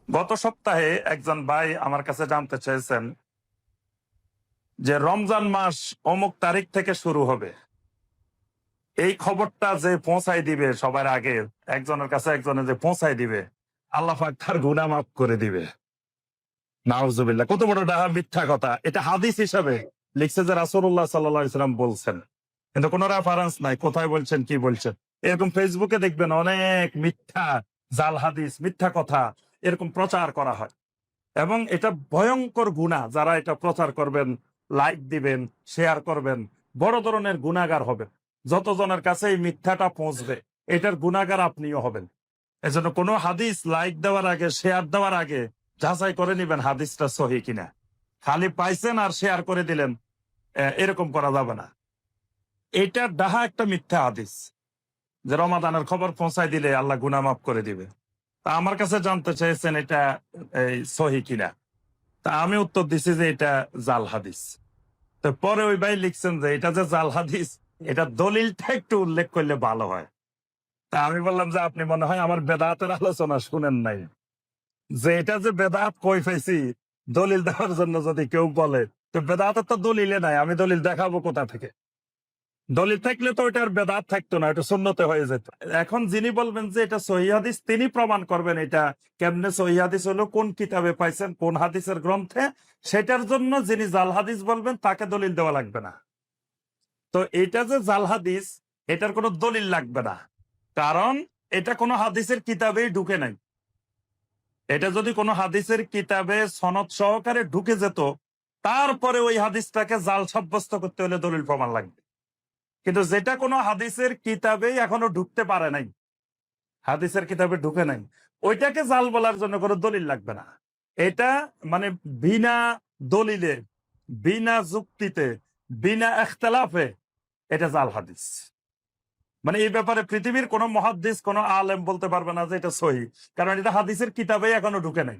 গত সপ্তাহে একজন ভাই আমার কাছে জানতে চেয়েছেন যে রমজান মাস অমুক তারিখ থেকে শুরু হবে, এই খবরটা যে পৌঁছায় দিবে সবার আগে, একজনের কাছে একজনে যে পৌঁছায় দিবে, আল্লাহ পাক তার গুনাহ মাফ করে দিবে। নাউজুবিল্লাহ, কত বড় ডাহা মিথ্যা কথা! এটা হাদিস হিসাবে লিখছে যে রাসূলুল্লাহ সাল্লাল্লাহু আলাইহি সাল্লাম বলছেন, কিন্তু কোনো রেফারেন্স নাই কোথায় বলছেন, কি বলছেন। এরকম ফেসবুকে দেখবেন অনেক মিথ্যা জাল হাদিস, মিথ্যা কথা এরকম প্রচার করা হয়, এবং এটা ভয়ঙ্কর গুনাহ। যারা এটা প্রচার করবেন, লাইক দিবেন, শেয়ার করবেন, বড় ধরনের গুনাহগার হবেন। যতজনের কাছে এই মিথ্যাটা পৌঁছবে, এটার গুনাহগার আপনিও হবেন। এজন্য কোনো হাদিস লাইক দেওয়ার আগে, শেয়ার দেওয়ার আগে যাচাই করে নিবেন হাদিসটা সহি কিনা। খালি পাইছেন আর শেয়ার করে দিলেন, এরকম করা যাবে না। এটা ডাহা একটা মিথ্যা হাদিস যে রমাদানের খবর পৌঁছায় দিলে আল্লাহ গুনাহ মাফ করে দিবে। তা আমার কাছে জানতে চেয়েছেন এটা এই সহি কিনা। তা আমি উত্তর দিছি যে এটা জাল হাদিস। তো পরে ওই ভাই লিখছেন যে এটা যে জাল হাদিস, এটা দলিলটা একটু উল্লেখ করলে ভালো হয়। তা আমি বললাম যে আপনি মনে হয় আমার বেদাতের আলোচনা শুনেন নাই। যে এটা যে বেদাত কই পাইছি দলিল দেওয়ার জন্য যদি কেউ বলে, তো বেদাতের তো দলিলে নাই, আমি দলিল দেখাবো কোথা থেকে? দলিল থাকলে তো ওইটার বেদাত থাকতো না, এটা সুন্নতে হয়ে যেত। এখন যিনি বলবেন যে এটা সহিহ হাদিস, তিনি প্রমাণ করবেন এটা কেমনে সহিহ হাদিস হলো, কোন কিতাবে পাইছেন, কোন হাদিসের গ্রন্থে। সেটার জন্য যিনি জাল হাদিস বলবেন তাকে দলিল দেওয়া লাগবে না। তো এটা যে জাল হাদিস, এটার কোনো দলিল লাগবে না, কারণ এটা কোনো হাদিসের কিতাবেই ঢুকে নাই। এটা যদি কোনো হাদিসের কিতাবে সনদ সহকারে ঢুকে যেত, তারপরে ওই হাদিসটাকে জাল সাব্যস্ত করতে হলে দলিল প্রমাণ লাগবে। কিন্তু যেটা কোনো হাদিসের কিতাবেই এখনো ঢুকতে পারে নাই, হাদিসের কিতাবে ঢুকে নাই, ওইটাকে জাল বলার জন্য কোনো দলিল লাগবে না। এটা মানে বিনা দলিলে, বিনা যুক্তিতে, বিনা ইখতিলাফে এটা জাল হাদিস। মানে এই ব্যাপারে পৃথিবীর কোনো মুহাদ্দিস, কোনো আলেম বলতে পারবে না যে এটা সহিহ, কারণ এটা হাদিসের কিতাবেই এখনো ঢুকে নাই।